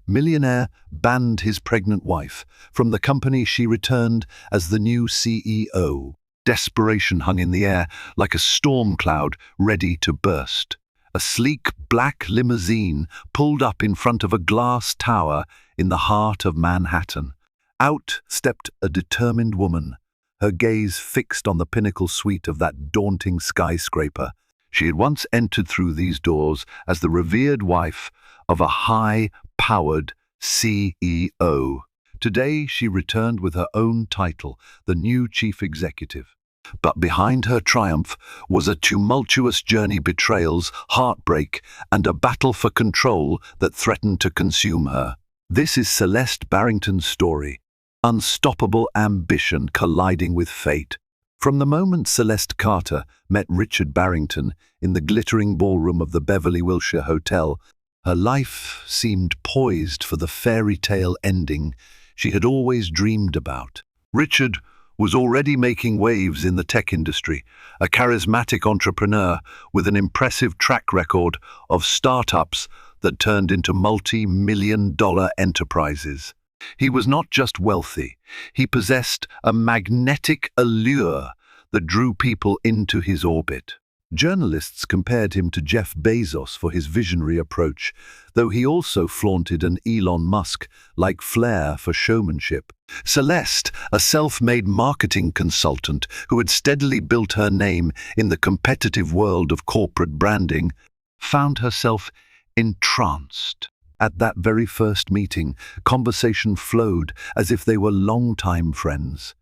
Millionaire banned his pregnant wife. From the company she returned as the new CEO. Desperation hung in the air like a storm cloud ready to burst. A sleek black limousine pulled up in front of a glass tower in the heart of Manhattan. Out stepped a determined woman, her gaze fixed on the pinnacle suite of that daunting skyscraper. She had once entered through these doors as the revered wife of a high-powered CEO. Today she returned with her own title, the new chief executive. But behind her triumph was a tumultuous journey, betrayals, heartbreak, and a battle for control that threatened to consume her. This is Celeste Barrington's story. Unstoppable ambition colliding with fate. From the moment Celeste Carter met Richard Barrington in the glittering ballroom of the Beverly Wilshire Hotel, her life seemed poised for the fairy tale ending she had always dreamed about. Richard was already making waves in the tech industry, a charismatic entrepreneur with an impressive track record of startups that turned into multi-million-dollar enterprises. He was not just wealthy, he possessed a magnetic allure that drew people into his orbit. Journalists compared him to Jeff Bezos for his visionary approach, though he also flaunted an Elon Musk-like flair for showmanship. Celeste, a self-made marketing consultant who had steadily built her name in the competitive world of corporate branding, found herself entranced. At that very first meeting, conversation flowed as if they were longtime friends.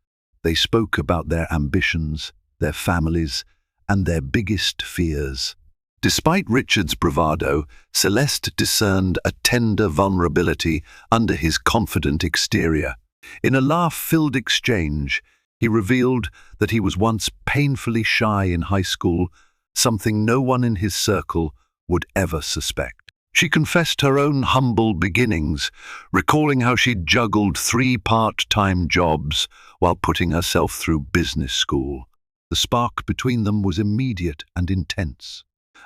They spoke about their ambitions, their families, and their biggest fears. Despite Richard's bravado, Celeste discerned a tender vulnerability under his confident exterior. In a laugh-filled exchange, he revealed that he was once painfully shy in high school, something no one in his circle would ever suspect. She confessed her own humble beginnings, recalling how she'd juggled 3 part-time jobs while putting herself through business school. The spark between them was immediate and intense.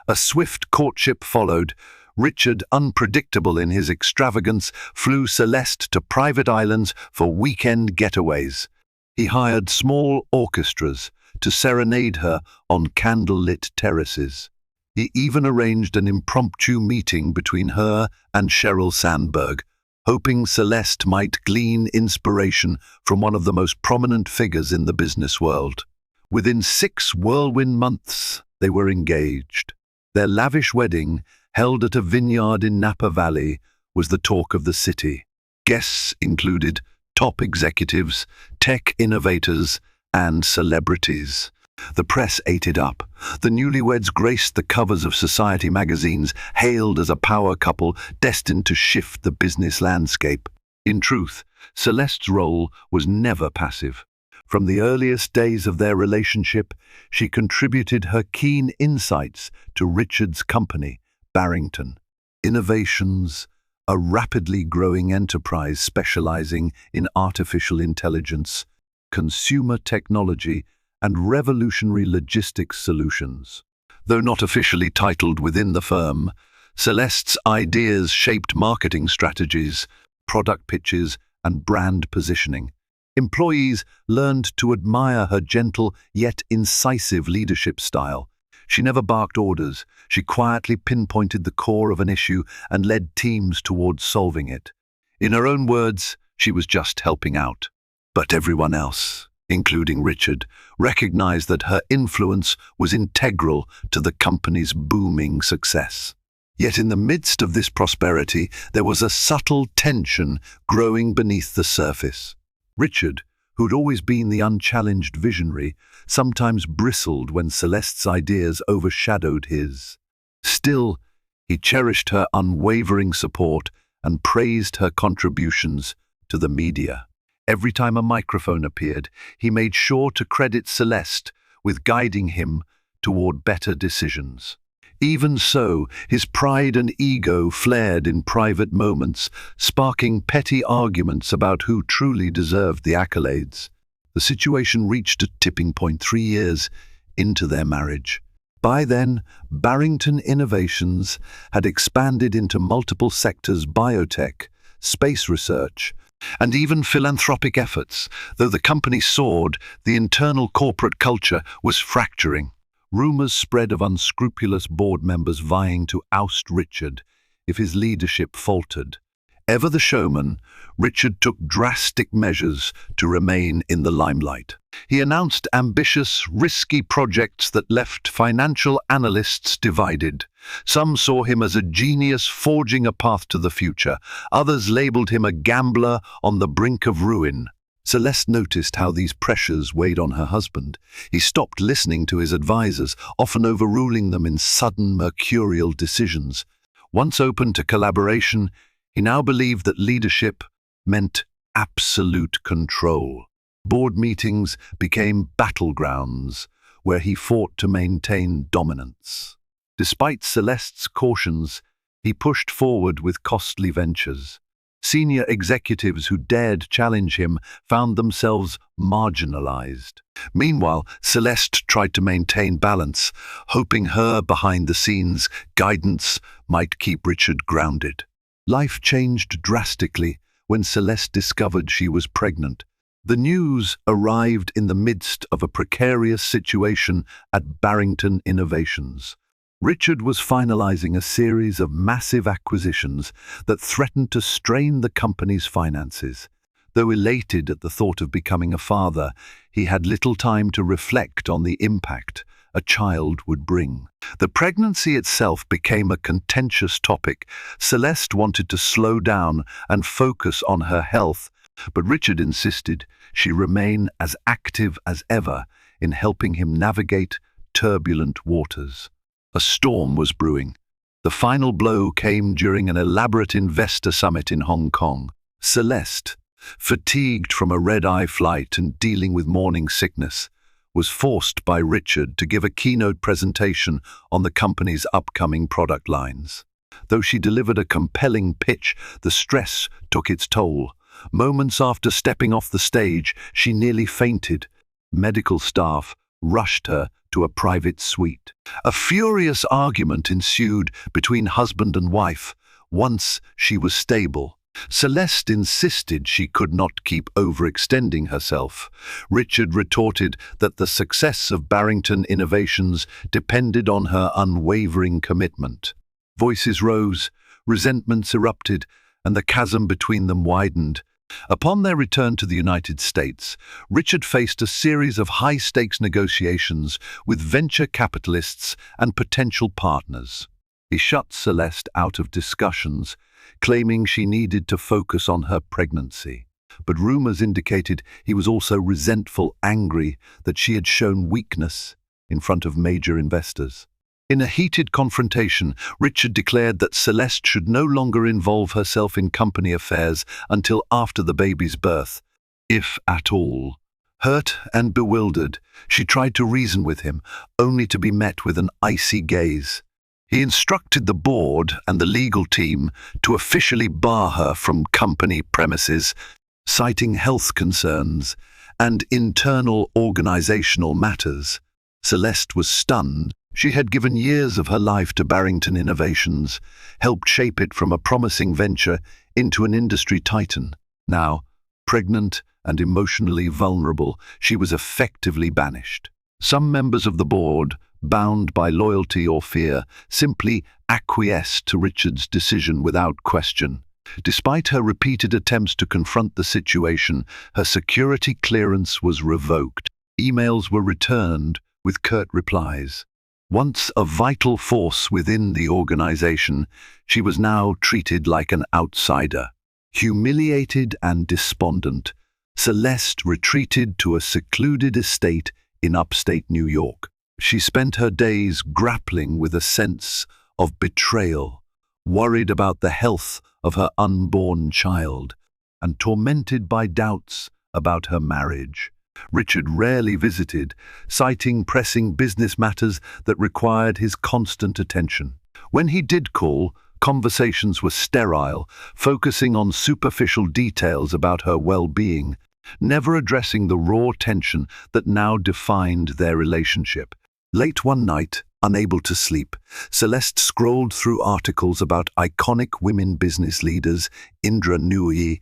A swift courtship followed. Richard, unpredictable in his extravagance, flew Celeste to private islands for weekend getaways. He hired small orchestras to serenade her on candlelit terraces. He even arranged an impromptu meeting between her and Sheryl Sandberg, hoping Celeste might glean inspiration from one of the most prominent figures in the business world. Within 6 whirlwind months, they were engaged. Their lavish wedding, held at a vineyard in Napa Valley, was the talk of the city. Guests included top executives, tech innovators, and celebrities. The press ate it up. The newlyweds graced the covers of society magazines, hailed as a power couple destined to shift the business landscape. In truth, Celeste's role was never passive. From the earliest days of their relationship, she contributed her keen insights to Richard's company, Barrington Innovations, a rapidly growing enterprise specializing in artificial intelligence, consumer technology, and revolutionary logistics solutions. Though not officially titled within the firm, Celeste's ideas shaped marketing strategies, product pitches, and brand positioning. Employees learned to admire her gentle yet incisive leadership style. She never barked orders. She quietly pinpointed the core of an issue and led teams towards solving it. In her own words, she was just helping out. But everyone else, including Richard, recognized that her influence was integral to the company's booming success. Yet in the midst of this prosperity, there was a subtle tension growing beneath the surface. Richard, who'd always been the unchallenged visionary, sometimes bristled when Celeste's ideas overshadowed his. Still, he cherished her unwavering support and praised her contributions to the media. Every time a microphone appeared, he made sure to credit Celeste with guiding him toward better decisions. Even so, his pride and ego flared in private moments, sparking petty arguments about who truly deserved the accolades. The situation reached a tipping point 3 years into their marriage. By then, Barrington Innovations had expanded into multiple sectors: biotech, space research, and even philanthropic efforts. Though the company soared, the internal corporate culture was fracturing. Rumors spread of unscrupulous board members vying to oust Richard if his leadership faltered. Ever the showman, Richard took drastic measures to remain in the limelight. He announced ambitious, risky projects that left financial analysts divided. Some saw him as a genius forging a path to the future. Others labeled him a gambler on the brink of ruin. Celeste noticed how these pressures weighed on her husband. He stopped listening to his advisors, often overruling them in sudden, mercurial decisions. Once open to collaboration, he now believed that leadership meant absolute control. Board meetings became battlegrounds where he fought to maintain dominance. Despite Celeste's cautions, he pushed forward with costly ventures. Senior executives who dared challenge him found themselves marginalized. Meanwhile, Celeste tried to maintain balance, hoping her behind-the-scenes guidance might keep Richard grounded. Life changed drastically when Celeste discovered she was pregnant. The news arrived in the midst of a precarious situation at Barrington Innovations. Richard was finalizing a series of massive acquisitions that threatened to strain the company's finances. Though elated at the thought of becoming a father, he had little time to reflect on the impact a child would bring. The pregnancy itself became a contentious topic. Celeste wanted to slow down and focus on her health, but Richard insisted she remain as active as ever in helping him navigate turbulent waters. A storm was brewing. The final blow came during an elaborate investor summit in Hong Kong. Celeste, fatigued from a red-eye flight and dealing with morning sickness, was forced by Richard to give a keynote presentation on the company's upcoming product lines. Though she delivered a compelling pitch, the stress took its toll. Moments after stepping off the stage, she nearly fainted. Medical staff rushed her to a private suite. A furious argument ensued between husband and wife. Once she was stable, Celeste insisted she could not keep overextending herself. Richard retorted that the success of Barrington Innovations depended on her unwavering commitment. Voices rose, resentments erupted, and the chasm between them widened. Upon their return to the United States, Richard faced a series of high-stakes negotiations with venture capitalists and potential partners. He shut Celeste out of discussions, claiming she needed to focus on her pregnancy. But rumors indicated he was also resentful, angry that she had shown weakness in front of major investors. In a heated confrontation, Richard declared that Celeste should no longer involve herself in company affairs until after the baby's birth, if at all. Hurt and bewildered, she tried to reason with him, only to be met with an icy gaze. He instructed the board and the legal team to officially bar her from company premises, citing health concerns and internal organizational matters. Celeste was stunned. She had given years of her life to Barrington Innovations, helped shape it from a promising venture into an industry titan. Now, pregnant and emotionally vulnerable, she was effectively banished. Some members of the board, bound by loyalty or fear, simply acquiesced to Richard's decision without question. Despite her repeated attempts to confront the situation, her security clearance was revoked. Emails were returned with curt replies. Once a vital force within the organization, she was now treated like an outsider. Humiliated and despondent, Celeste retreated to a secluded estate in upstate New York. She spent her days grappling with a sense of betrayal, worried about the health of her unborn child, and tormented by doubts about her marriage. Richard rarely visited, citing pressing business matters that required his constant attention. When he did call, conversations were sterile, focusing on superficial details about her well-being, never addressing the raw tension that now defined their relationship. Late one night, Unable to sleep, Celeste scrolled through articles about iconic women business leaders Indra Nooyi,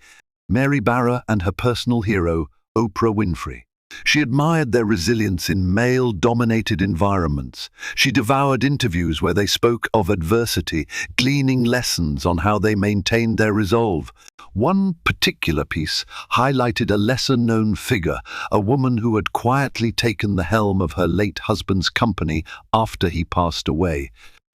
Mary Barra, and her personal hero, Oprah Winfrey. She admired their resilience in male-dominated environments. She devoured interviews where they spoke of adversity, gleaning lessons on how they maintained their resolve. One particular piece highlighted a lesser-known figure, a woman who had quietly taken the helm of her late husband's company after he passed away,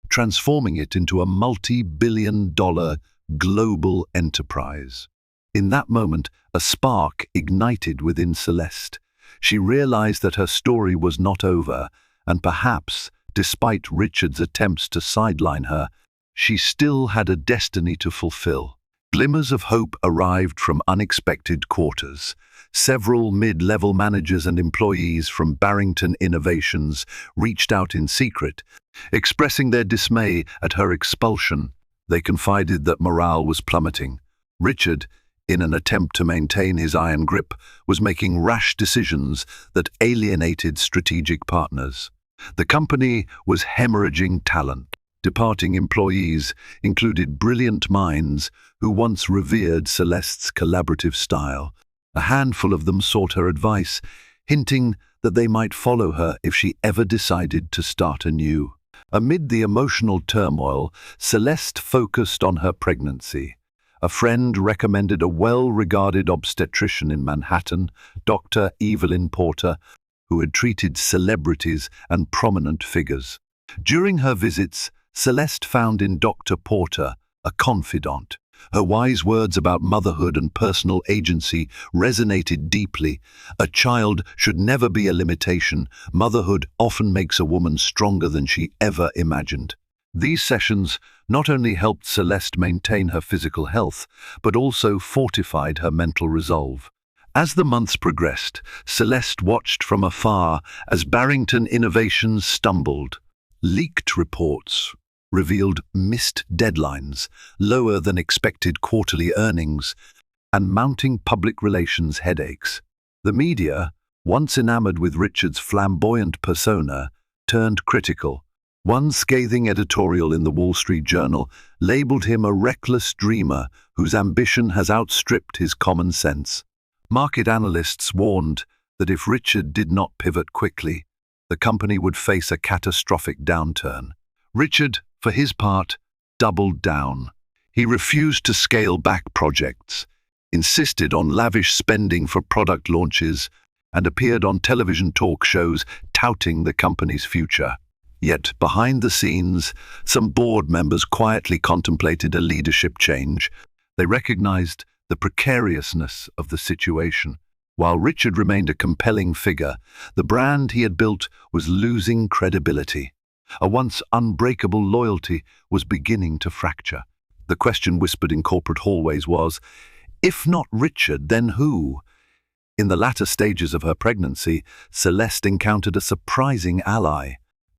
transforming it into a multi-billion-dollar global enterprise. In that moment, a spark ignited within Celeste. She realized that her story was not over, and perhaps, despite Richard's attempts to sideline her, she still had a destiny to fulfill. Glimmers of hope arrived from unexpected quarters. Several mid-level managers and employees from Barrington Innovations reached out in secret, expressing their dismay at her expulsion. They confided that morale was plummeting. Richard, in an attempt to maintain his iron grip, was making rash decisions that alienated strategic partners. The company was hemorrhaging talent. Departing employees included brilliant minds who once revered Celeste's collaborative style. A handful of them sought her advice, hinting that they might follow her if she ever decided to start anew. Amid the emotional turmoil, Celeste focused on her pregnancy. A friend recommended a well-regarded obstetrician in Manhattan, Dr. Evelyn Porter, who had treated celebrities and prominent figures. During her visits, Celeste found in Dr. Porter a confidant. Her wise words about motherhood and personal agency resonated deeply. A child should never be a limitation. Motherhood often makes a woman stronger than she ever imagined. These sessions not only helped Celeste maintain her physical health, but also fortified her mental resolve. As the months progressed, Celeste watched from afar as Barrington Innovations stumbled. Leaked reports revealed missed deadlines, lower than expected quarterly earnings, and mounting public relations headaches. The media, once enamored with Richard's flamboyant persona, turned critical. One scathing editorial in the Wall Street Journal labeled him a reckless dreamer whose ambition has outstripped his common sense. Market analysts warned that if Richard did not pivot quickly, the company would face a catastrophic downturn. Richard, for his part, doubled down. He refused to scale back projects, insisted on lavish spending for product launches, and appeared on television talk shows touting the company's future. Yet, behind the scenes, some board members quietly contemplated a leadership change. They recognized the precariousness of the situation. While Richard remained a compelling figure, the brand he had built was losing credibility. A once unbreakable loyalty was beginning to fracture. The question whispered in corporate hallways was, if not Richard, then who? In the latter stages of her pregnancy, Celeste encountered a surprising ally.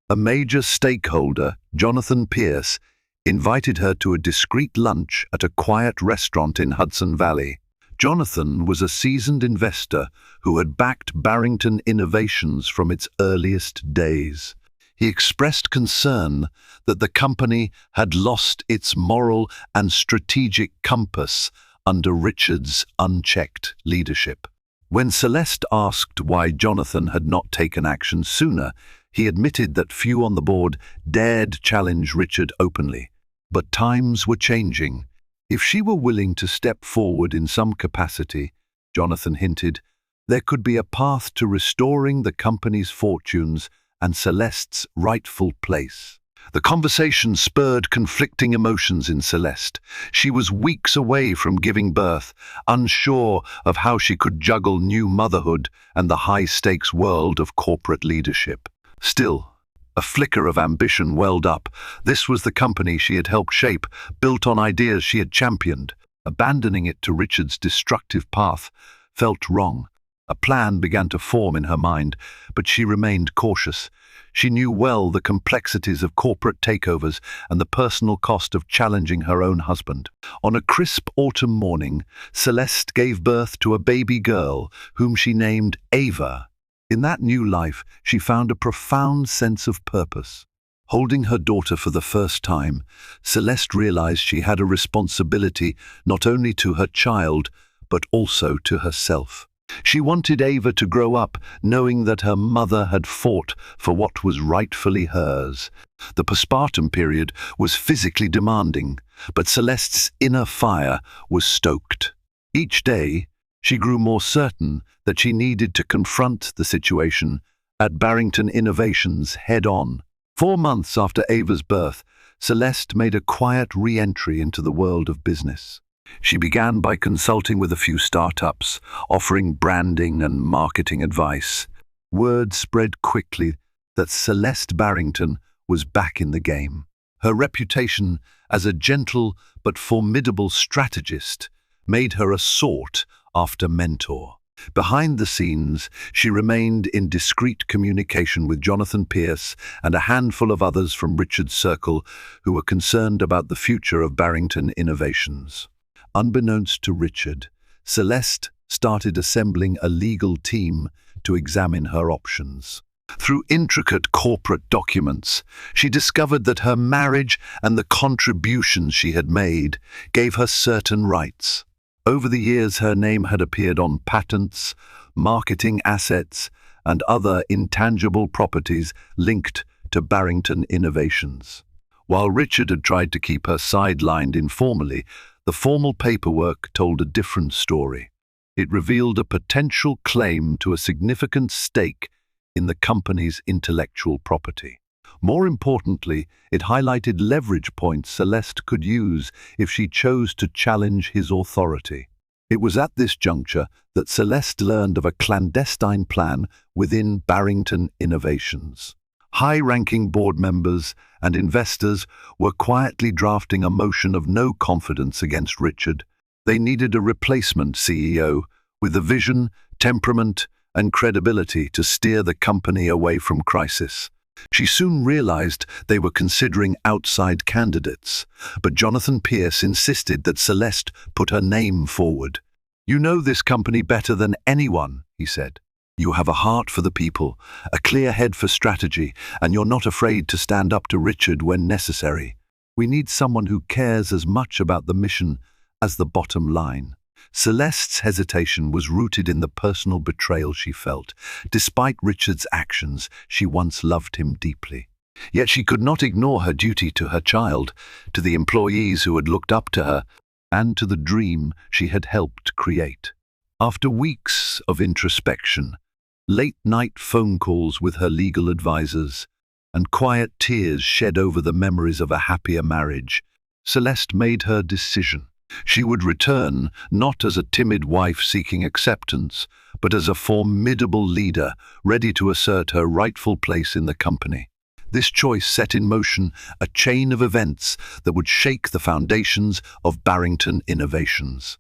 A major stakeholder, Jonathan Pierce, invited her to a discreet lunch at a quiet restaurant in Hudson Valley. Jonathan was a seasoned investor who had backed Barrington Innovations from its earliest days. He expressed concern that the company had lost its moral and strategic compass under Richard's unchecked leadership. When Celeste asked why Jonathan had not taken action sooner, he admitted that few on the board dared challenge Richard openly. But times were changing. If she were willing to step forward in some capacity, Jonathan hinted, there could be a path to restoring the company's fortunes and Celeste's rightful place. The conversation spurred conflicting emotions in Celeste. She was weeks away from giving birth, unsure of how she could juggle new motherhood and the high-stakes world of corporate leadership. Still, a flicker of ambition welled up. This was the company she had helped shape, built on ideas she had championed. Abandoning it to Richard's destructive path felt wrong. A plan began to form in her mind, but she remained cautious. She knew well the complexities of corporate takeovers and the personal cost of challenging her own husband. On a crisp autumn morning, Celeste gave birth to a baby girl whom she named Ava. In that new life, she found a profound sense of purpose. Holding her daughter for the first time, Celeste realized she had a responsibility not only to her child, but also to herself. She wanted Ava to grow up knowing that her mother had fought for what was rightfully hers. The postpartum period was physically demanding, but Celeste's inner fire was stoked. Each day, she grew more certain that she needed to confront the situation at Barrington Innovations head-on. 4 months after Ava's birth, Celeste made a quiet re-entry into the world of business. She began by consulting with a few startups, offering branding and marketing advice. Word spread quickly that Celeste Barrington was back in the game. Her reputation as a gentle but formidable strategist made her a sought-after mentor. Behind the scenes, she remained in discreet communication with Jonathan Pierce and a handful of others from Richard's circle who were concerned about the future of Barrington Innovations. Unbeknownst to Richard, Celeste started assembling a legal team to examine her options. Through intricate corporate documents, she discovered that her marriage and the contributions she had made gave her certain rights. Over the years, her name had appeared on patents, marketing assets, and other intangible properties linked to Barrington Innovations. While Richard had tried to keep her sidelined informally, the formal paperwork told a different story. It revealed a potential claim to a significant stake in the company's intellectual property. More importantly, it highlighted leverage points Celeste could use if she chose to challenge his authority. It was at this juncture that Celeste learned of a clandestine plan within Barrington Innovations. High-ranking board members and investors were quietly drafting a motion of no confidence against Richard. They needed a replacement CEO with the vision, temperament, and credibility to steer the company away from crisis. She soon realized they were considering outside candidates, but Jonathan Pierce insisted that Celeste put her name forward. "You know this company better than anyone," he said. "You have a heart for the people, a clear head for strategy, and you're not afraid to stand up to Richard when necessary. We need someone who cares as much about the mission as the bottom line." Celeste's hesitation was rooted in the personal betrayal she felt. Despite Richard's actions, she once loved him deeply. Yet she could not ignore her duty to her child, to the employees who had looked up to her, and to the dream she had helped create. After weeks of introspection, late-night phone calls with her legal advisors, and quiet tears shed over the memories of a happier marriage, Celeste made her decision. She would return not as a timid wife seeking acceptance, but as a formidable leader ready to assert her rightful place in the company. This choice set in motion a chain of events that would shake the foundations of Barrington Innovations.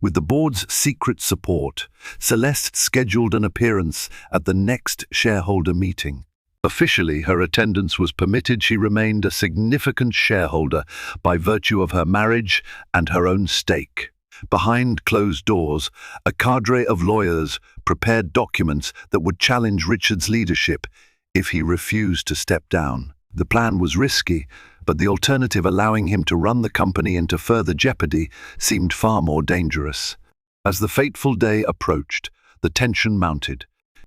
With the board's secret support, Celeste scheduled an appearance at the next shareholder meeting. Officially, her attendance was permitted. She remained a significant shareholder by virtue of her marriage and her own stake. Behind closed doors, a cadre of lawyers prepared documents that would challenge Richard's leadership if he refused to step down. The plan was risky, but the alternative, allowing him to run the company into further jeopardy, seemed far more dangerous. As the fateful day approached, the tension mounted.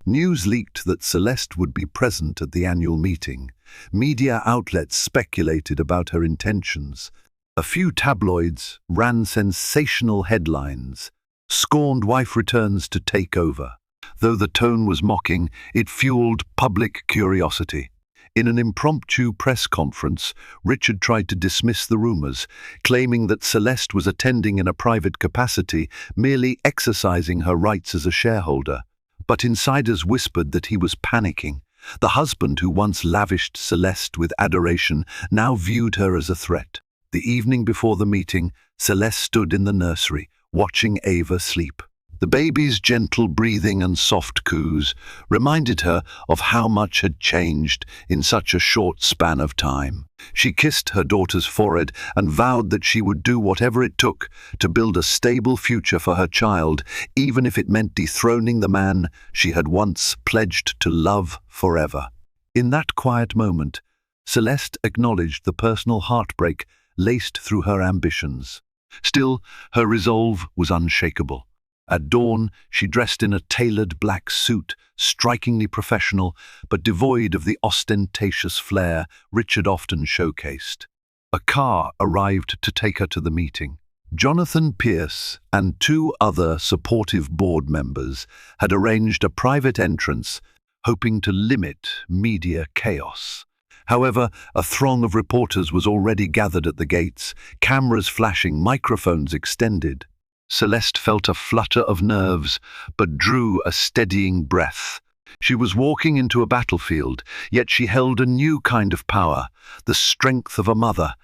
News leaked that Celeste would be present at the annual meeting. Media outlets speculated about her intentions. A few tabloids ran sensational headlines. "Scorned wife returns to take over." Though the tone was mocking, it fueled public curiosity. In an impromptu press conference, Richard tried to dismiss the rumors, claiming that Celeste was attending in a private capacity, merely exercising her rights as a shareholder. But insiders whispered that he was panicking. The husband who once lavished Celeste with adoration now viewed her as a threat. The evening before the meeting, Celeste stood in the nursery, watching Ava sleep. The baby's gentle breathing and soft coos reminded her of how much had changed in such a short span of time. She kissed her daughter's forehead and vowed that she would do whatever it took to build a stable future for her child, even if it meant dethroning the man she had once pledged to love forever. In that quiet moment, Celeste acknowledged the personal heartbreak laced through her ambitions. Still, her resolve was unshakable. At dawn, she dressed in a tailored black suit, strikingly professional, but devoid of the ostentatious flair Richard often showcased. A car arrived to take her to the meeting. Jonathan Pierce and two other supportive board members had arranged a private entrance, hoping to limit media chaos. However, a throng of reporters was already gathered at the gates, cameras flashing, microphones extended. Celeste felt a flutter of nerves, but drew a steadying breath. She was walking into a battlefield, yet she held a new kind of power, the strength of a mother,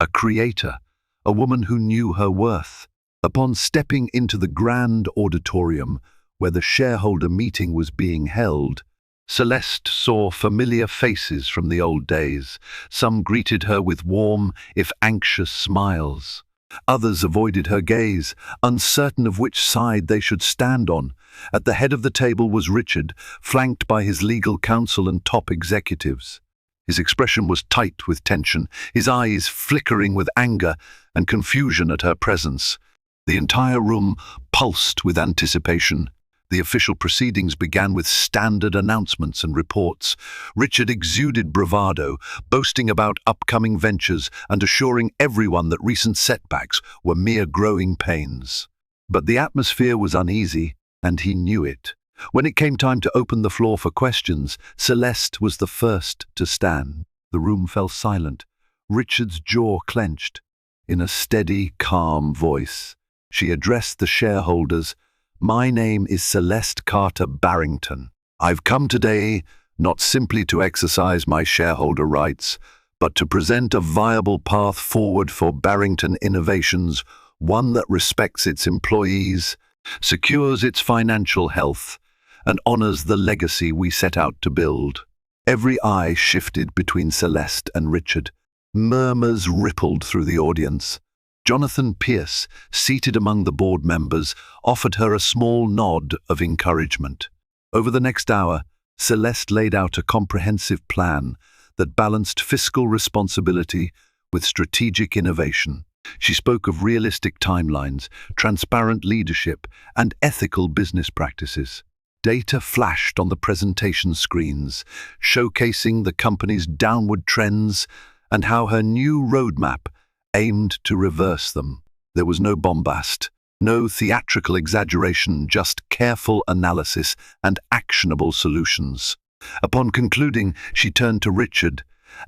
a creator, a woman who knew her worth. Upon stepping into the grand auditorium, where the shareholder meeting was being held, Celeste saw familiar faces from the old days. Some greeted her with warm, if anxious, smiles. Others avoided her gaze, uncertain of which side they should stand on. At the head of the table was Richard, flanked by his legal counsel and top executives. His expression was tight with tension, his eyes flickering with anger and confusion at her presence. The entire room pulsed with anticipation. The official proceedings began with standard announcements and reports. Richard exuded bravado, boasting about upcoming ventures and assuring everyone that recent setbacks were mere growing pains. But the atmosphere was uneasy, and he knew it. When it came time to open the floor for questions, Celeste was the first to stand. The room fell silent. Richard's jaw clenched. In a steady, calm voice, she addressed the shareholders. "My name is Celeste Carter Barrington. I've come today not simply to exercise my shareholder rights, but to present a viable path forward for Barrington Innovations, one that respects its employees, secures its financial health, and honors the legacy we set out to build." Every eye shifted between Celeste and Richard. Murmurs rippled through the audience. Jonathan Pierce, seated among the board members, offered her a small nod of encouragement. Over the next hour, Celeste laid out a comprehensive plan that balanced fiscal responsibility with strategic innovation. She spoke of realistic timelines, transparent leadership, and ethical business practices. Data flashed on the presentation screens, showcasing the company's downward trends and how her new roadmap aimed to reverse them. There was no bombast, no theatrical exaggeration, just careful analysis and actionable solutions. Upon concluding, she turned to Richard.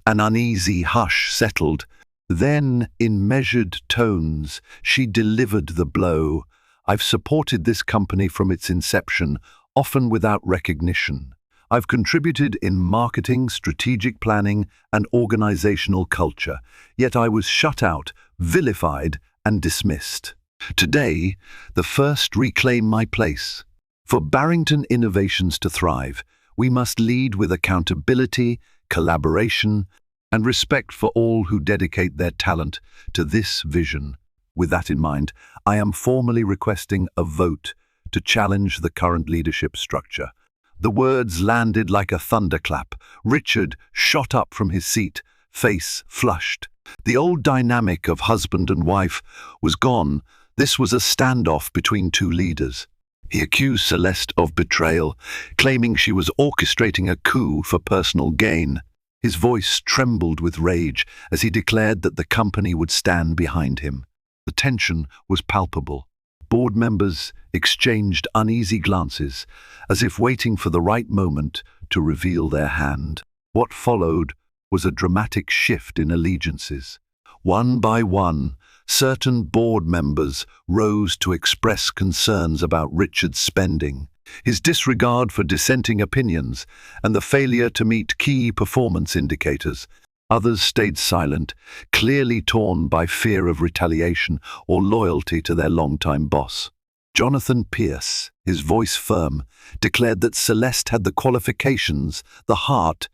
An uneasy hush settled. Then, in measured tones, she delivered the blow. "I've supported this company from its inception, often without recognition. I've contributed in marketing, strategic planning, and organizational culture, yet I was shut out, vilified, and dismissed. Today, the first reclaim my place. For Barrington Innovations to thrive, we must lead with accountability, collaboration, and respect for all who dedicate their talent to this vision. With that in mind, I am formally requesting a vote to challenge the current leadership structure." The words landed like a thunderclap. Richard shot up from his seat, face flushed. The old dynamic of husband and wife was gone. This was a standoff between two leaders. He accused Celeste of betrayal, claiming she was orchestrating a coup for personal gain. His voice trembled with rage as he declared that the company would stand behind him. The tension was palpable. Board members exchanged uneasy glances, as if waiting for the right moment to reveal their hand. What followed was a dramatic shift in allegiances. One by one, certain board members rose to express concerns about Richard's spending, his disregard for dissenting opinions, and the failure to meet key performance indicators. Others stayed silent, clearly torn by fear of retaliation or loyalty to their longtime boss. Jonathan Pierce, his voice firm, declared that Celeste had the qualifications, the heart,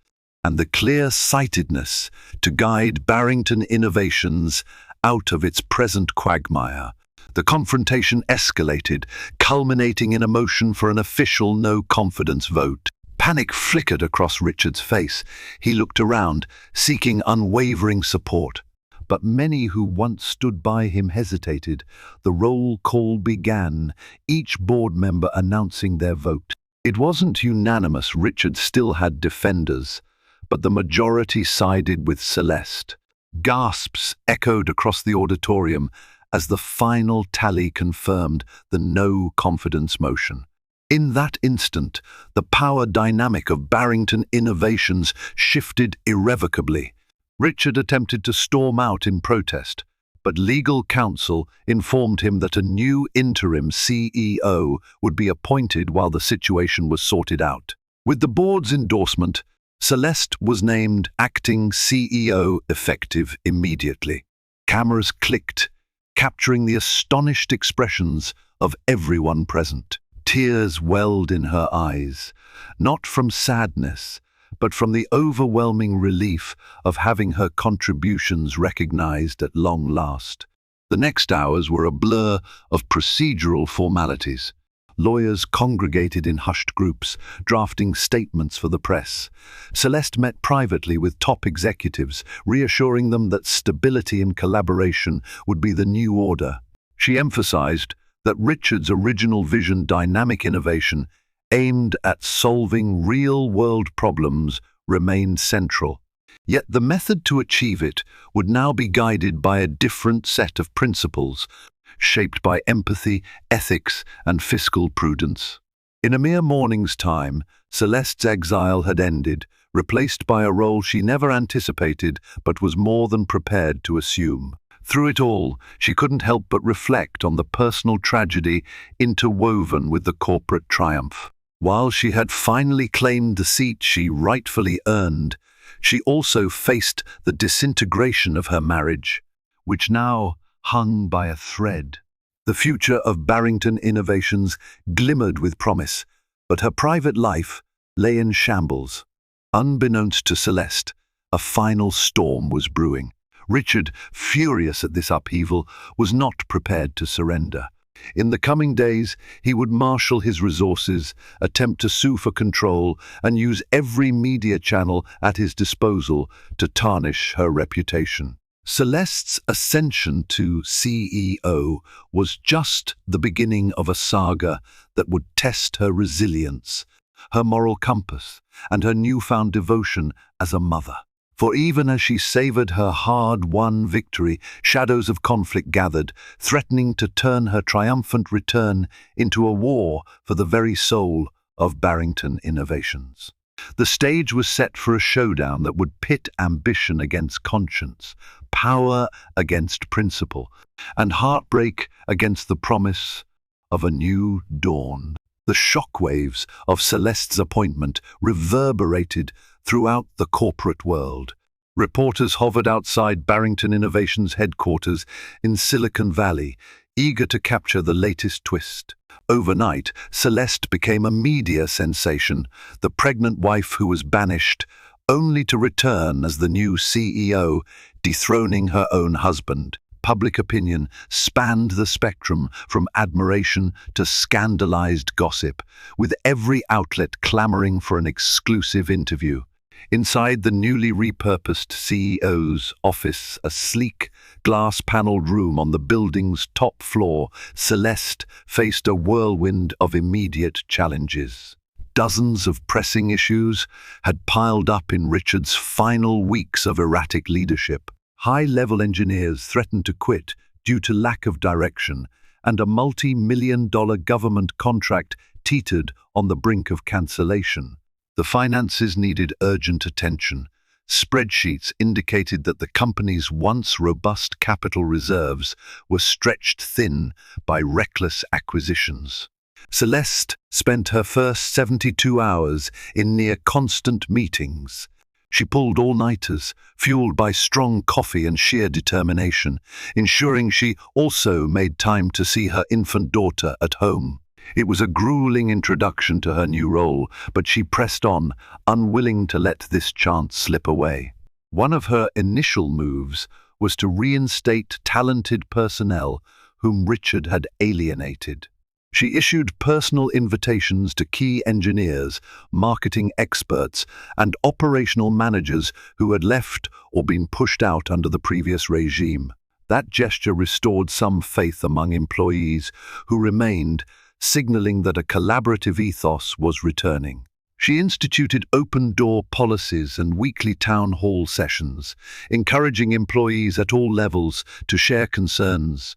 and the clear-sightedness to guide Barrington Innovations out of its present quagmire. The confrontation escalated, culminating in a motion for an official no-confidence vote. Panic flickered across Richard's face. He looked around, seeking unwavering support. But many who once stood by him hesitated. The roll call began, each board member announcing their vote. It wasn't unanimous. Richard still had defenders, but the majority sided with Celeste. Gasps echoed across the auditorium as the final tally confirmed the no confidence motion. In that instant, the power dynamic of Barrington Innovations shifted irrevocably. Richard attempted to storm out in protest, but legal counsel informed him that a new interim CEO would be appointed while the situation was sorted out. With the board's endorsement, Celeste was named acting CEO effective immediately. Cameras clicked, capturing the astonished expressions of everyone present. Tears welled in her eyes, not from sadness, but from the overwhelming relief of having her contributions recognized at long last. The next hours were a blur of procedural formalities. Lawyers congregated in hushed groups, drafting statements for the press. Celeste met privately with top executives, reassuring them that stability and collaboration would be the new order. She emphasized that Richard's original vision, dynamic innovation, aimed at solving real-world problems, remained central. Yet the method to achieve it would now be guided by a different set of principles, shaped by empathy, ethics, and fiscal prudence. In a mere morning's time, Celeste's exile had ended, replaced by a role she never anticipated but was more than prepared to assume. Through it all, she couldn't help but reflect on the personal tragedy interwoven with the corporate triumph. While she had finally claimed the seat she rightfully earned, she also faced the disintegration of her marriage, which now hung by a thread. The future of Barrington Innovations glimmered with promise, but her private life lay in shambles. Unbeknownst to Celeste, a final storm was brewing. Richard, furious at this upheaval, was not prepared to surrender. In the coming days, he would marshal his resources, attempt to sue for control, and use every media channel at his disposal to tarnish her reputation. Celeste's ascension to CEO was just the beginning of a saga that would test her resilience, her moral compass, and her newfound devotion as a mother. For even as she savored her hard-won victory, shadows of conflict gathered, threatening to turn her triumphant return into a war for the very soul of Barrington Innovations. The stage was set for a showdown that would pit ambition against conscience, power against principle, and heartbreak against the promise of a new dawn. The shockwaves of Celeste's appointment reverberated throughout the corporate world. Reporters hovered outside Barrington Innovations headquarters in Silicon Valley, eager to capture the latest twist. Overnight, Celeste became a media sensation, the pregnant wife who was banished, only to return as the new CEO, dethroning her own husband. Public opinion spanned the spectrum from admiration to scandalized gossip, with every outlet clamoring for an exclusive interview. Inside the newly repurposed CEO's office, a sleek, glass-paneled room on the building's top floor, Celeste faced a whirlwind of immediate challenges. Dozens of pressing issues had piled up in Richard's final weeks of erratic leadership. High-level engineers threatened to quit due to lack of direction, and a multi-million-dollar government contract teetered on the brink of cancellation. The finances needed urgent attention. Spreadsheets indicated that the company's once robust capital reserves were stretched thin by reckless acquisitions. Celeste spent her first 72 hours in near-constant meetings. She pulled all-nighters, fueled by strong coffee and sheer determination, ensuring she also made time to see her infant daughter at home. It was a grueling introduction to her new role, but she pressed on, unwilling to let this chance slip away. One of her initial moves was to reinstate talented personnel whom Richard had alienated. She issued personal invitations to key engineers, marketing experts, and operational managers who had left or been pushed out under the previous regime. That gesture restored some faith among employees who remained, signaling that a collaborative ethos was returning. She instituted open-door policies and weekly town hall sessions, encouraging employees at all levels to share concerns,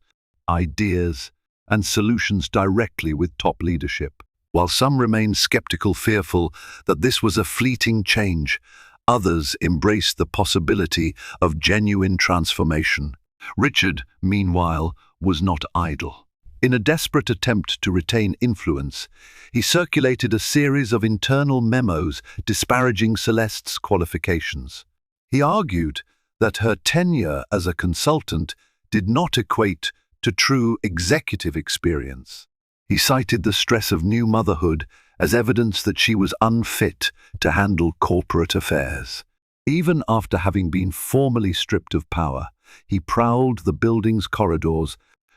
ideas, and solutions directly with top leadership. While some remained skeptical, fearful that this was a fleeting change, others embraced the possibility of genuine transformation. Richard, meanwhile, was not idle. In a desperate attempt to retain influence, he circulated a series of internal memos disparaging Celeste's qualifications. He argued that her tenure as a consultant did not equate to true executive experience. He cited the stress of new motherhood as evidence that she was unfit to handle corporate affairs. Even after having been formally stripped of power, he prowled the building's corridors,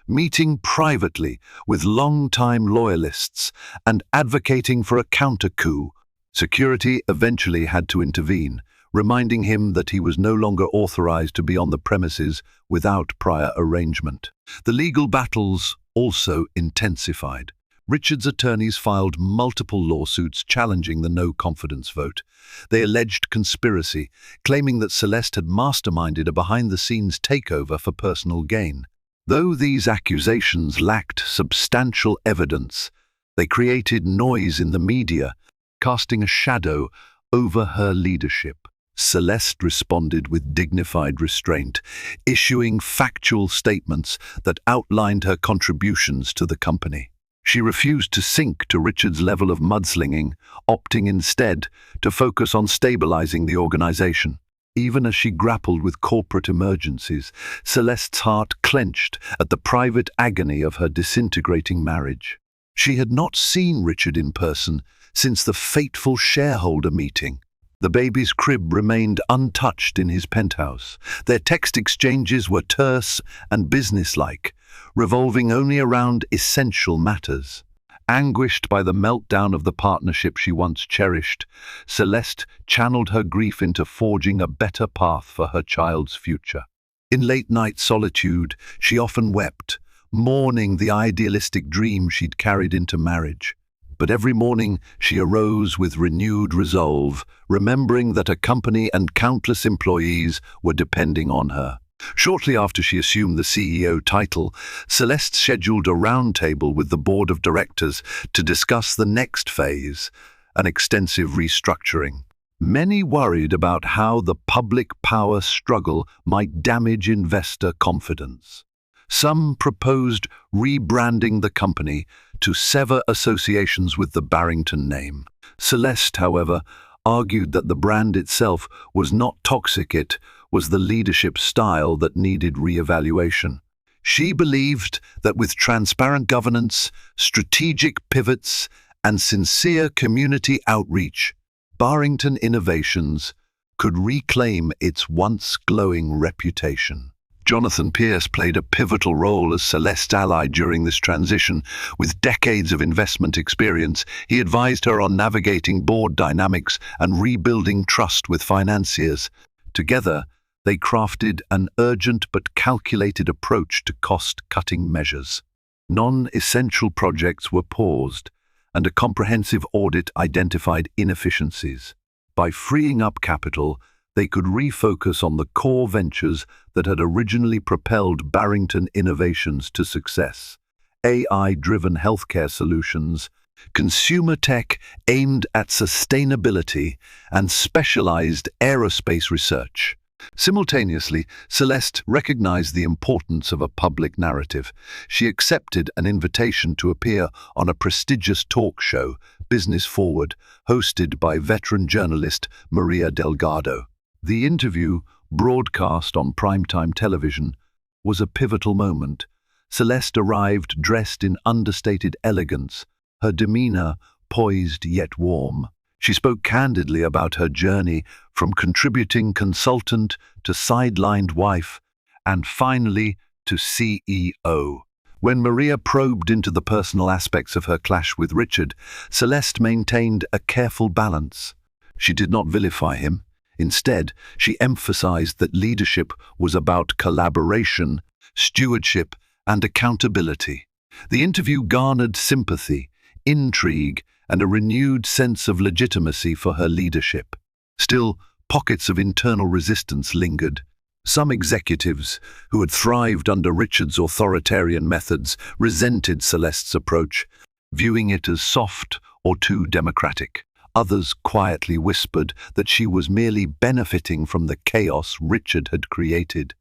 meeting privately with long-time loyalists and advocating for a counter-coup. Security eventually had to intervene, reminding him that he was no longer authorized to be on the premises without prior arrangement. The legal battles also intensified. Richard's attorneys filed multiple lawsuits challenging the no-confidence vote. They alleged conspiracy, claiming that Celeste had masterminded a behind-the-scenes takeover for personal gain. Though these accusations lacked substantial evidence, they created noise in the media, casting a shadow over her leadership. Celeste responded with dignified restraint, issuing factual statements that outlined her contributions to the company. She refused to sink to Richard's level of mudslinging, opting instead to focus on stabilizing the organization. Even as she grappled with corporate emergencies, Celeste's heart clenched at the private agony of her disintegrating marriage. She had not seen Richard in person since the fateful shareholder meeting. The baby's crib remained untouched in his penthouse. Their text exchanges were terse and businesslike, revolving only around essential matters. Anguished by the meltdown of the partnership she once cherished, Celeste channeled her grief into forging a better path for her child's future. In late-night solitude, she often wept, mourning the idealistic dream she'd carried into marriage. But every morning she arose with renewed resolve, remembering that a company and countless employees were depending on her. Shortly after she assumed the CEO title, Celeste scheduled a roundtable with the board of directors to discuss the next phase, an extensive restructuring. Many worried about how the public power struggle might damage investor confidence. Some proposed rebranding the company to sever associations with the Barrington name. Celeste, however, argued that the brand itself was not toxic, it was the leadership style that needed re-evaluation. She believed that with transparent governance, strategic pivots, and sincere community outreach, Barrington Innovations could reclaim its once glowing reputation. Jonathan Pierce played a pivotal role as Celeste's ally during this transition. With decades of investment experience, he advised her on navigating board dynamics and rebuilding trust with financiers. Together, they crafted an urgent but calculated approach to cost-cutting measures. Non-essential projects were paused, and a comprehensive audit identified inefficiencies. By freeing up capital, they could refocus on the core ventures that had originally propelled Barrington Innovations to success: AI-driven healthcare solutions, consumer tech aimed at sustainability, and specialized aerospace research. Simultaneously, Celeste recognized the importance of a public narrative. She accepted an invitation to appear on a prestigious talk show, Business Forward, hosted by veteran journalist Maria Delgado. The interview, broadcast on primetime television, was a pivotal moment. Celeste arrived dressed in understated elegance, her demeanor poised yet warm. She spoke candidly about her journey from contributing consultant to sidelined wife, and finally to CEO. When Maria probed into the personal aspects of her clash with Richard, Celeste maintained a careful balance. She did not vilify him. Instead, she emphasized that leadership was about collaboration, stewardship, and accountability. The interview garnered sympathy, intrigue, and a renewed sense of legitimacy for her leadership. Still, pockets of internal resistance lingered. Some executives, who had thrived under Richard's authoritarian methods, resented Celeste's approach, viewing it as soft or too democratic. Others quietly whispered that she was merely benefiting from the chaos Richard had created.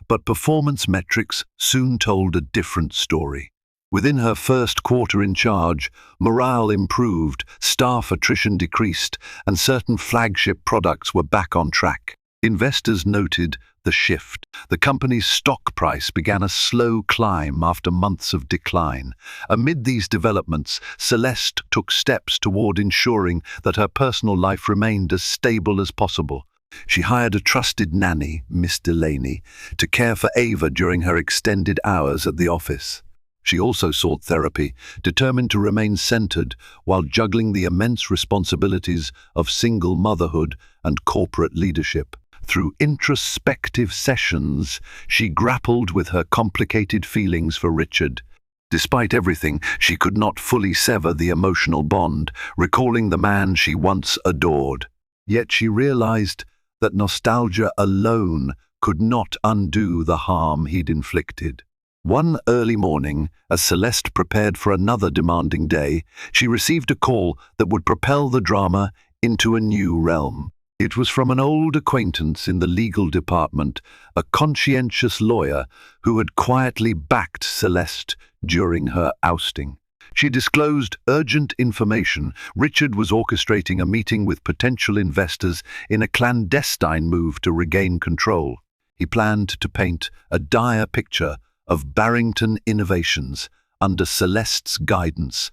But performance metrics soon told a different story. Within her first quarter in charge, morale improved, staff attrition decreased, and certain flagship products were back on track. Investors noted the shift. The company's stock price began a slow climb after months of decline. Amid these developments, Celeste took steps toward ensuring that her personal life remained as stable as possible. She hired a trusted nanny, Miss Delaney, to care for Ava during her extended hours at the office. She also sought therapy, determined to remain centered while juggling the immense responsibilities of single motherhood and corporate leadership. Through introspective sessions, she grappled with her complicated feelings for Richard. Despite everything, she could not fully sever the emotional bond, recalling the man she once adored. Yet she realized that nostalgia alone could not undo the harm he'd inflicted. One early morning, as Celeste prepared for another demanding day, she received a call that would propel the drama into a new realm. It was from an old acquaintance in the legal department, a conscientious lawyer who had quietly backed Celeste during her ousting. She disclosed urgent information. Richard was orchestrating a meeting with potential investors in a clandestine move to regain control. He planned to paint a dire picture of Barrington Innovations under Celeste's guidance,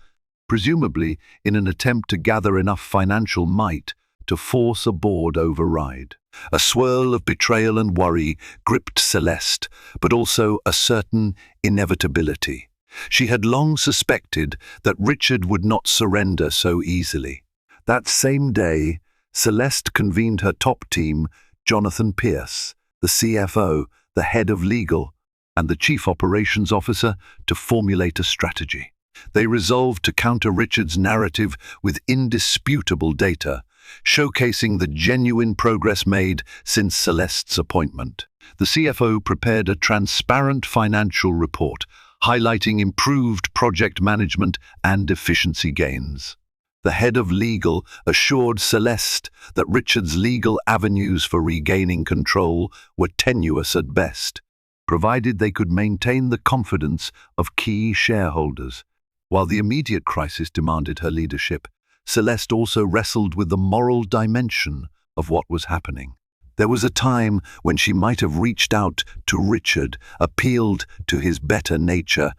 presumably in an attempt to gather enough financial might to force a board override. A swirl of betrayal and worry gripped Celeste, but also a certain inevitability. She had long suspected that Richard would not surrender so easily. That same day, Celeste convened her top team, Jonathan Pierce, the CFO, the head of legal, and the chief operations officer, to formulate a strategy. They resolved to counter Richard's narrative with indisputable data, showcasing the genuine progress made since Celeste's appointment. The CFO prepared a transparent financial report, highlighting improved project management and efficiency gains. The head of legal assured Celeste that Richard's legal avenues for regaining control were tenuous at best, provided they could maintain the confidence of key shareholders. While the immediate crisis demanded her leadership, Celeste also wrestled with the moral dimension of what was happening. There was a time when she might have reached out to Richard, appealed to his better nature,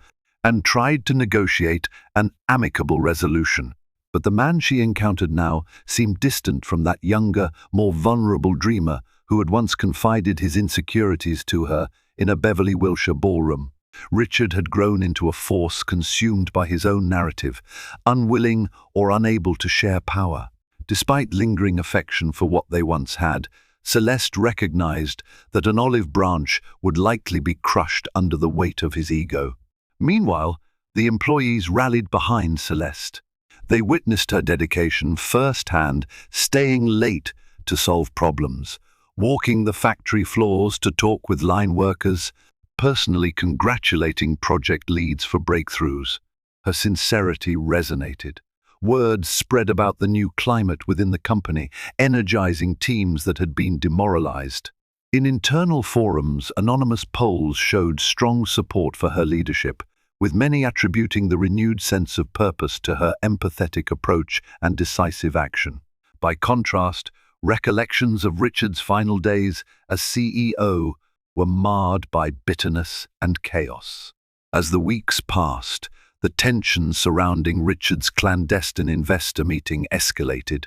and tried to negotiate an amicable resolution. But the man she encountered now seemed distant from that younger, more vulnerable dreamer who had once confided his insecurities to her in a Beverly Wilshire ballroom. Richard had grown into a force consumed by his own narrative, unwilling or unable to share power. Despite lingering affection for what they once had, Celeste recognized that an olive branch would likely be crushed under the weight of his ego. Meanwhile, the employees rallied behind Celeste. They witnessed her dedication firsthand, staying late to solve problems, walking the factory floors to talk with line workers, personally congratulating project leads for breakthroughs. Her sincerity resonated. Word spread about the new climate within the company, energizing teams that had been demoralized. In internal forums, anonymous polls showed strong support for her leadership, with many attributing the renewed sense of purpose to her empathetic approach and decisive action. By contrast, recollections of Richard's final days as CEO were marred by bitterness and chaos. As the weeks passed, the tension surrounding Richard's clandestine investor meeting escalated.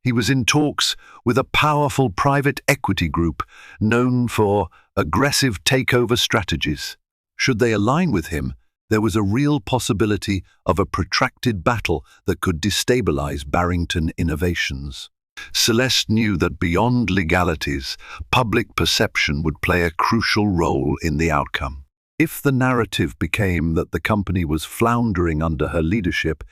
He was in talks with a powerful private equity group known for aggressive takeover strategies. Should they align with him, There was a real possibility of a protracted battle that could destabilize Barrington Innovations. Celeste knew that beyond legalities, public perception would play a crucial role in the outcome. If the narrative became that the company was floundering under her leadership,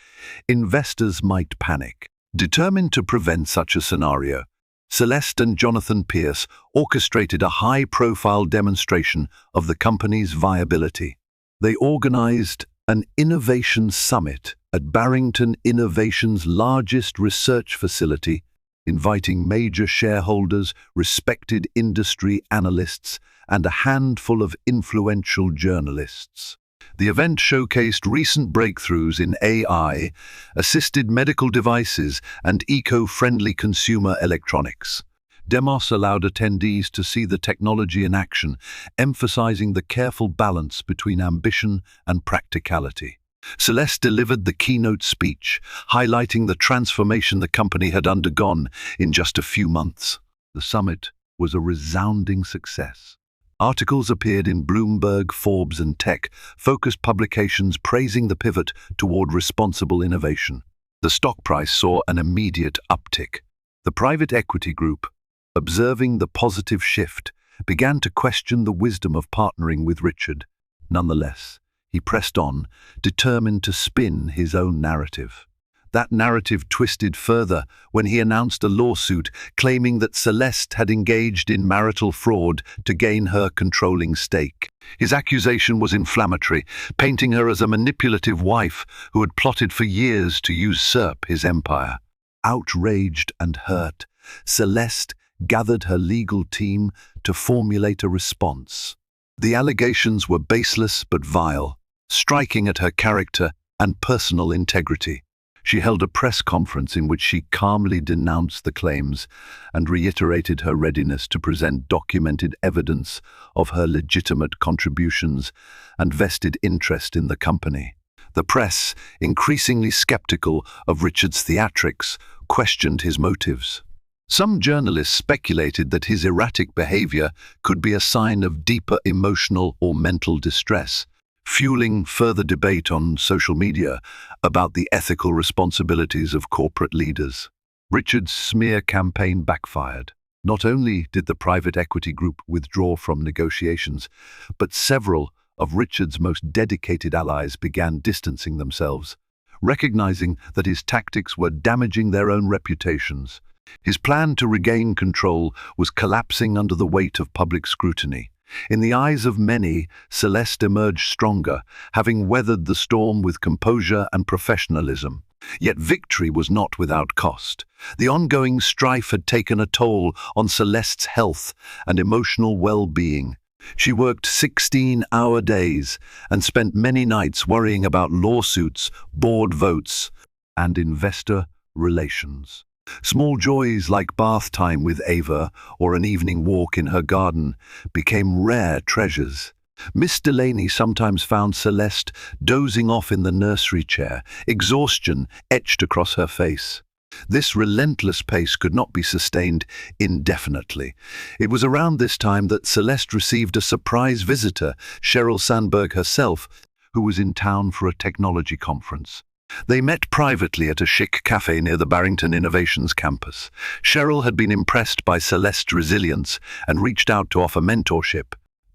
investors might panic. Determined to prevent such a scenario, Celeste and Jonathan Pierce orchestrated a high-profile demonstration of the company's viability. They organized an innovation summit at Barrington Innovations' largest research facility, inviting major shareholders, respected industry analysts, and a handful of influential journalists. The event showcased recent breakthroughs in AI, assisted medical devices, and eco-friendly consumer electronics. Demos allowed attendees to see the technology in action, emphasizing the careful balance between ambition and practicality. Celeste delivered the keynote speech, highlighting the transformation the company had undergone in just a few months. The summit was a resounding success. Articles appeared in Bloomberg, Forbes, and tech-focused publications praising the pivot toward responsible innovation. The stock price saw an immediate uptick. The private equity group, observing the positive shift, began to question the wisdom of partnering with Richard. Nonetheless, he pressed on, determined to spin his own narrative. That narrative twisted further when he announced a lawsuit claiming that Celeste had engaged in marital fraud to gain her controlling stake. His accusation was inflammatory, painting her as a manipulative wife who had plotted for years to usurp his empire. Outraged and hurt, Celeste gathered her legal team to formulate a response. The allegations were baseless but vile, striking at her character and personal integrity. She held a press conference in which she calmly denounced the claims and reiterated her readiness to present documented evidence of her legitimate contributions and vested interest in the company. The press, increasingly skeptical of Richard's theatrics, questioned his motives. Some journalists speculated that his erratic behavior could be a sign of deeper emotional or mental distress, fueling further debate on social media about the ethical responsibilities of corporate leaders. Richard's smear campaign backfired. Not only did the private equity group withdraw from negotiations, but several of Richard's most dedicated allies began distancing themselves, recognizing that his tactics were damaging their own reputations. His plan to regain control was collapsing under the weight of public scrutiny. In the eyes of many, Celeste emerged stronger, having weathered the storm with composure and professionalism. Yet victory was not without cost. The ongoing strife had taken a toll on Celeste's health and emotional well-being. She worked 16-hour days and spent many nights worrying about lawsuits, board votes, and investor relations. Small joys like bath time with Ava or an evening walk in her garden became rare treasures. Miss Delaney sometimes found Celeste dozing off in the nursery chair, exhaustion etched across her face. This relentless pace could not be sustained indefinitely. It was around this time that Celeste received a surprise visitor, Sheryl Sandberg herself, who was in town for a technology conference. They met privately at a chic cafe near the Barrington Innovations campus. Sheryl had been impressed by Celeste's resilience and reached out to offer mentorship.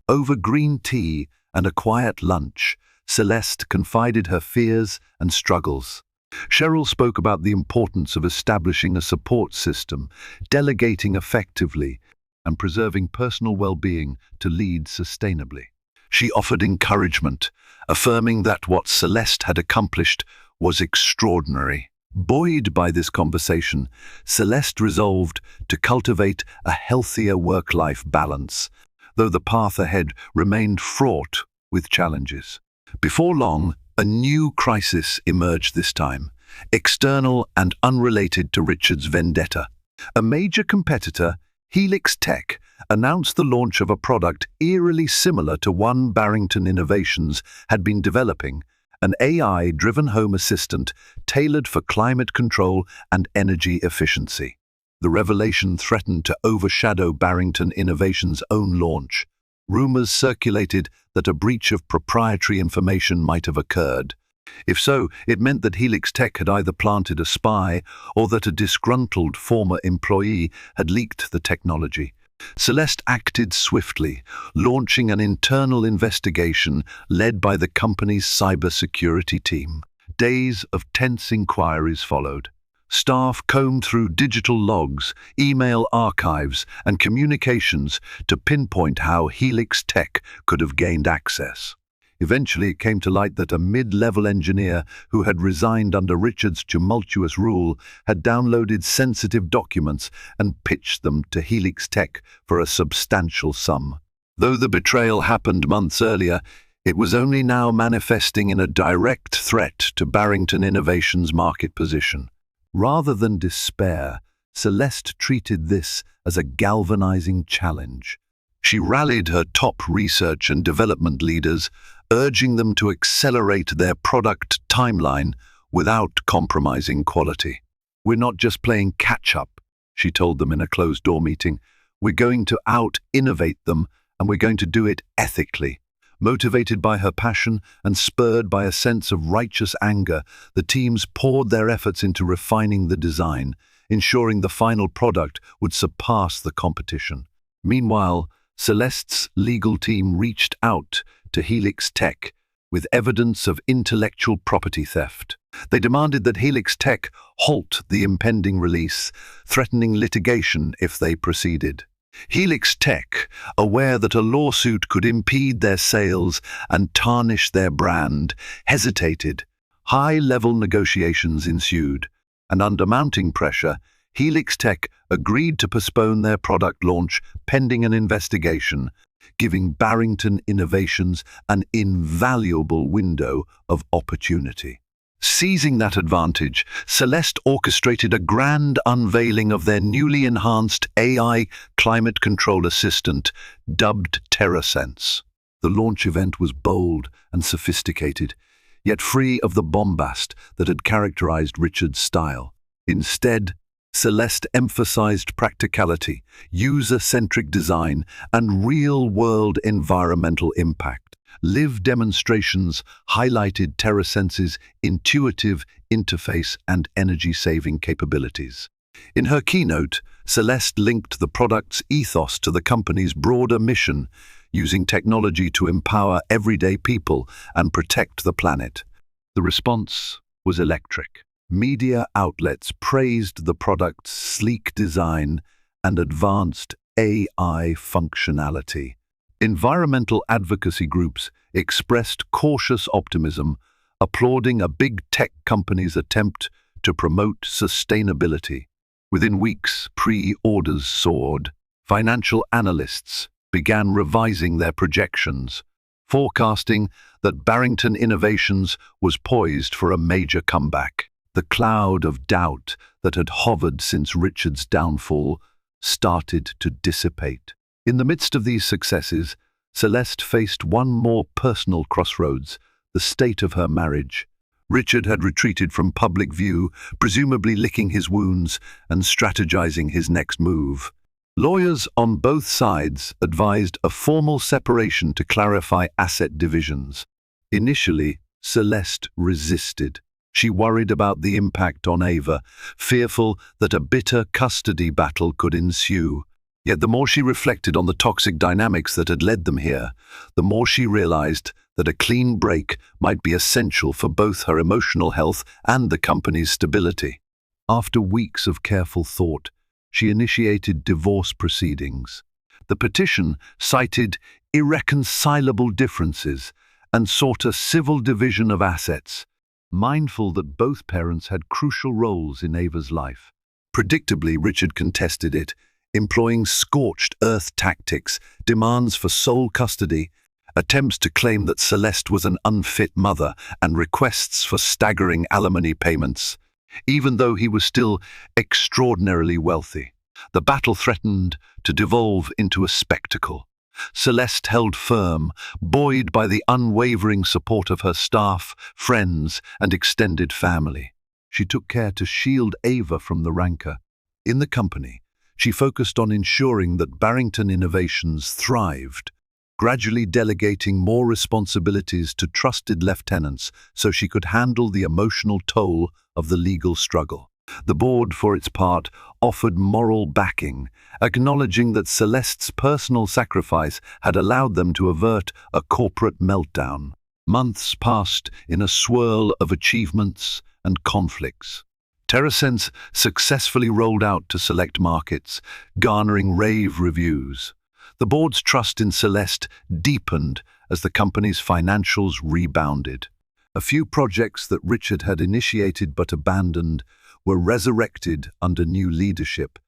Over green tea and a quiet lunch, Celeste confided her fears and struggles. Sheryl spoke about the importance of establishing a support system, delegating effectively, and preserving personal well-being to lead sustainably. She offered encouragement, affirming that what Celeste had accomplished was extraordinary. Buoyed by this conversation, Celeste resolved to cultivate a healthier work-life balance, though the path ahead remained fraught with challenges. Before long, a new crisis emerged this time, external and unrelated to Richard's vendetta. A major competitor, Helix Tech, announced the launch of a product eerily similar to one Barrington Innovations had been developing, an AI-driven home assistant tailored for climate control and energy efficiency. The revelation threatened to overshadow Barrington Innovations' own launch. Rumors circulated that a breach of proprietary information might have occurred. If so, it meant that Helix Tech had either planted a spy or that a disgruntled former employee had leaked the technology. Celeste acted swiftly, launching an internal investigation led by the company's cybersecurity team. Days of tense inquiries followed. Staff combed through digital logs, email archives, and communications to pinpoint how Helix Tech could have gained access. Eventually, it came to light that a mid-level engineer who had resigned under Richard's tumultuous rule had downloaded sensitive documents and pitched them to Helix Tech for a substantial sum. Though the betrayal happened months earlier, it was only now manifesting in a direct threat to Barrington Innovations' market position. Rather than despair, Celeste treated this as a galvanizing challenge. She rallied her top research and development leaders, urging them to accelerate their product timeline without compromising quality. "We're not just playing catch-up," she told them in a closed-door meeting. "We're going to out-innovate them, and we're going to do it ethically." Motivated by her passion and spurred by a sense of righteous anger, the teams poured their efforts into refining the design, ensuring the final product would surpass the competition. Meanwhile, Celeste's legal team reached out to Helix Tech with evidence of intellectual property theft. They demanded that Helix Tech halt the impending release, threatening litigation if they proceeded. Helix Tech, aware that a lawsuit could impede their sales and tarnish their brand, hesitated. High-level negotiations ensued, and under mounting pressure, Helix Tech agreed to postpone their product launch pending an investigation, giving Barrington Innovations an invaluable window of opportunity. Seizing that advantage, Celeste orchestrated a grand unveiling of their newly enhanced AI climate control assistant, dubbed TerraSense. The launch event was bold and sophisticated, yet free of the bombast that had characterized Richard's style. Instead, Celeste emphasized practicality, user-centric design, and real-world environmental impact. Live demonstrations highlighted TerraSense's intuitive interface and energy-saving capabilities. In her keynote, Celeste linked the product's ethos to the company's broader mission, using technology to empower everyday people and protect the planet. The response was electric. Media outlets praised the product's sleek design and advanced AI functionality. Environmental advocacy groups expressed cautious optimism, applauding a big tech company's attempt to promote sustainability. Within weeks, pre-orders soared. Financial analysts began revising their projections, forecasting that Barrington Innovations was poised for a major comeback. The cloud of doubt that had hovered since Richard's downfall started to dissipate. In the midst of these successes, Celeste faced one more personal crossroads, the state of her marriage. Richard had retreated from public view, presumably licking his wounds and strategizing his next move. Lawyers on both sides advised a formal separation to clarify asset divisions. Initially, Celeste resisted. She worried about the impact on Ava, fearful that a bitter custody battle could ensue. Yet the more she reflected on the toxic dynamics that had led them here, the more she realized that a clean break might be essential for both her emotional health and the company's stability. After weeks of careful thought, she initiated divorce proceedings. The petition cited irreconcilable differences and sought a civil division of assets, mindful that both parents had crucial roles in Ava's life. Predictably, Richard contested it, employing scorched earth tactics, demands for sole custody, attempts to claim that Celeste was an unfit mother, and requests for staggering alimony payments. Even though he was still extraordinarily wealthy, the battle threatened to devolve into a spectacle. Celeste held firm, buoyed by the unwavering support of her staff, friends, and extended family. She took care to shield Ava from the rancor. In the company, she focused on ensuring that Barrington Innovations thrived, gradually delegating more responsibilities to trusted lieutenants so she could handle the emotional toll of the legal struggle. The board, for its part, offered moral backing, acknowledging that Celeste's personal sacrifice had allowed them to avert a corporate meltdown. Months passed in a swirl of achievements and conflicts. TerraSense successfully rolled out to select markets, garnering rave reviews. The board's trust in Celeste deepened as the company's financials rebounded. A few projects that Richard had initiated but abandoned were resurrected under new leadership,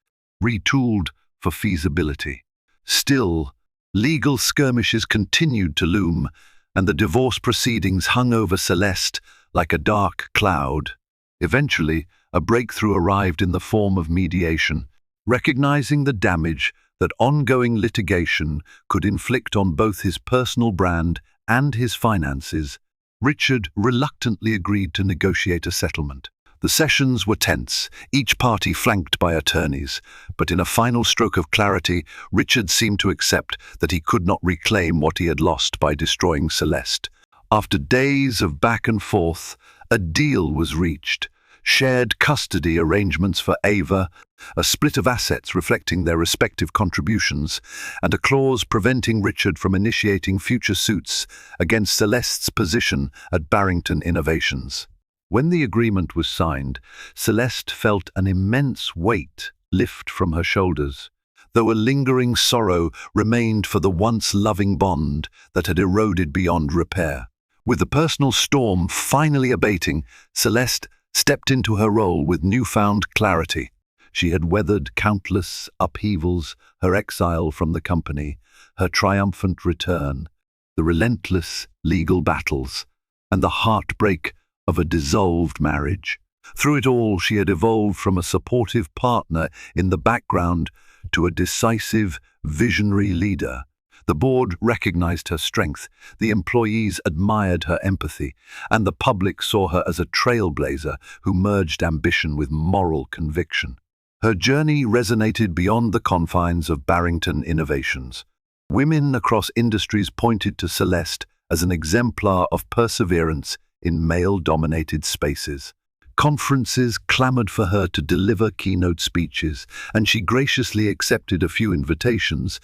retooled for feasibility. Still, legal skirmishes continued to loom, and the divorce proceedings hung over Celeste like a dark cloud. Eventually, a breakthrough arrived in the form of mediation, recognizing the damage that ongoing litigation could inflict on both his personal brand and his finances. Richard reluctantly agreed to negotiate a settlement. The sessions were tense, each party flanked by attorneys, but in a final stroke of clarity, Richard seemed to accept that he could not reclaim what he had lost by destroying Celeste. After days of back and forth, a deal was reached. Shared custody arrangements for Ava, a split of assets reflecting their respective contributions, and a clause preventing Richard from initiating future suits against Celeste's position at Barrington Innovations. When the agreement was signed, Celeste felt an immense weight lift from her shoulders, though a lingering sorrow remained for the once loving bond that had eroded beyond repair. With the personal storm finally abating, Celeste stepped into her role with newfound clarity. She had weathered countless upheavals, her exile from the company, her triumphant return, the relentless legal battles, and the heartbreak of a dissolved marriage. Through it all, she had evolved from a supportive partner in the background to a decisive, visionary leader. The board recognized her strength, the employees admired her empathy, and the public saw her as a trailblazer who merged ambition with moral conviction. Her journey resonated beyond the confines of Barrington Innovations. Women across industries pointed to Celeste as an exemplar of perseverance in male-dominated spaces. Conferences clamored for her to deliver keynote speeches, and she graciously accepted a few invitations,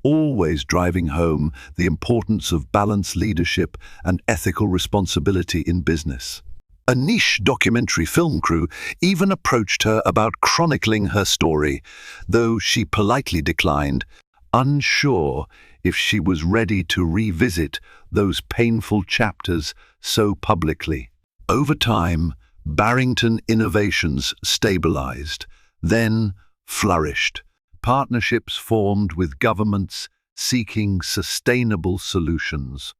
always driving home the importance of balanced leadership and ethical responsibility in business. A niche documentary film crew even approached her about chronicling her story, though she politely declined, unsure if she was ready to revisit those painful chapters so publicly. Over time, Barrington Innovations stabilized, then flourished. Partnerships formed with governments seeking sustainable solutions,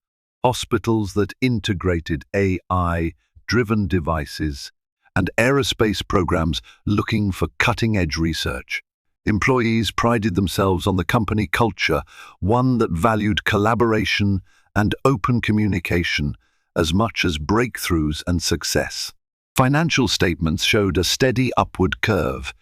hospitals that integrated AI-driven devices, and aerospace programs looking for cutting-edge research. Employees prided themselves on the company culture, one that valued collaboration and open communication as much as breakthroughs and success. Financial statements showed a steady upward curve,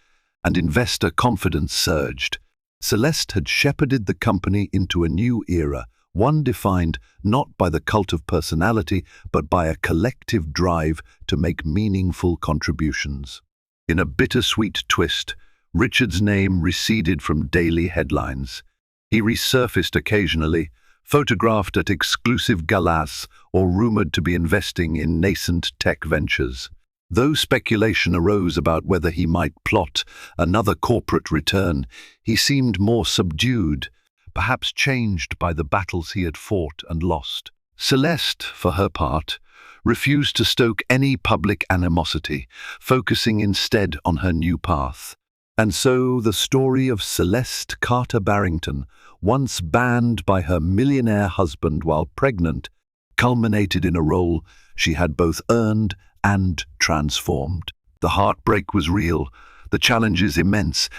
and investor confidence surged. Celeste had shepherded the company into a new era, one defined not by the cult of personality, but by a collective drive to make meaningful contributions. In a bittersweet twist, Richard's name receded from daily headlines. He resurfaced occasionally, photographed at exclusive galas or rumored to be investing in nascent tech ventures. Though speculation arose about whether he might plot another corporate return, he seemed more subdued, perhaps changed by the battles he had fought and lost. Celeste, for her part, refused to stoke any public animosity, focusing instead on her new path. And so the story of Celeste Carter Barrington, once banned by her millionaire husband while pregnant, culminated in a role she had both earned and transformed. The heartbreak was real, the challenges immense,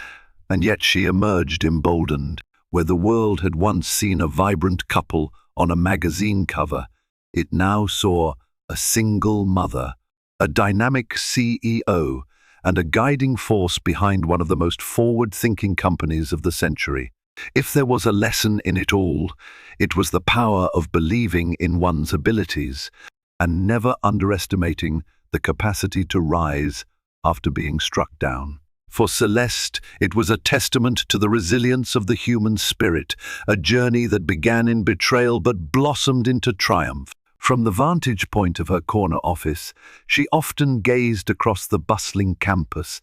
and yet she emerged emboldened. Where the world had once seen a vibrant couple on a magazine cover, it now saw a single mother, a dynamic CEO, and a guiding force behind one of the most forward-thinking companies of the century. If there was a lesson in it all, it was the power of believing in one's abilities and never underestimating the capacity to rise after being struck down. For Celeste, it was a testament to the resilience of the human spirit, a journey that began in betrayal but blossomed into triumph. From the vantage point of her corner office, she often gazed across the bustling campus,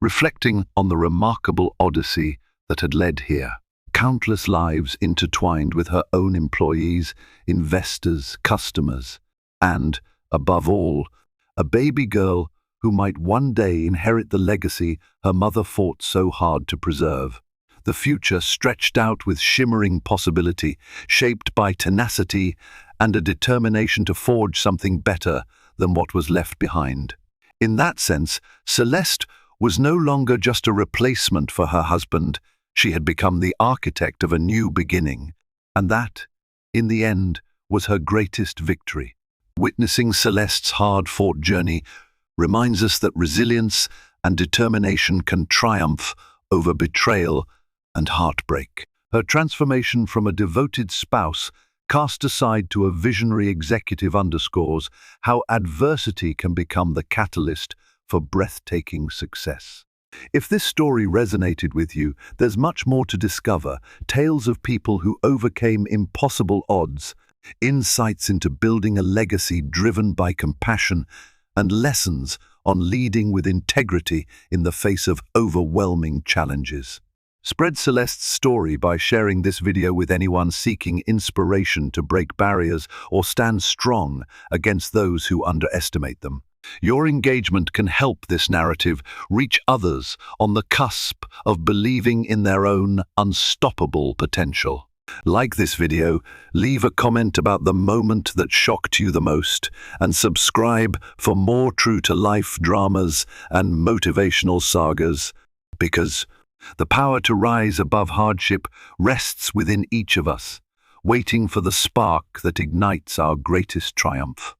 reflecting on the remarkable odyssey that had led here. Countless lives intertwined with her own employees, investors, customers, and, above all, a baby girl who might one day inherit the legacy her mother fought so hard to preserve. The future stretched out with shimmering possibility, shaped by tenacity and a determination to forge something better than what was left behind. In that sense, Celeste was no longer just a replacement for her husband. She had become the architect of a new beginning, and that, in the end, was her greatest victory. Witnessing Celeste's hard-fought journey reminds us that resilience and determination can triumph over betrayal and heartbreak. Her transformation from a devoted spouse cast aside to a visionary executive underscores how adversity can become the catalyst for breathtaking success. If this story resonated with you, there's much more to discover: tales of people who overcame impossible odds, insights into building a legacy driven by compassion, and lessons on leading with integrity in the face of overwhelming challenges. Spread Celeste's story by sharing this video with anyone seeking inspiration to break barriers or stand strong against those who underestimate them. Your engagement can help this narrative reach others on the cusp of believing in their own unstoppable potential. Like this video, leave a comment about the moment that shocked you the most, and subscribe for more true-to-life dramas and motivational sagas, because the power to rise above hardship rests within each of us, waiting for the spark that ignites our greatest triumph.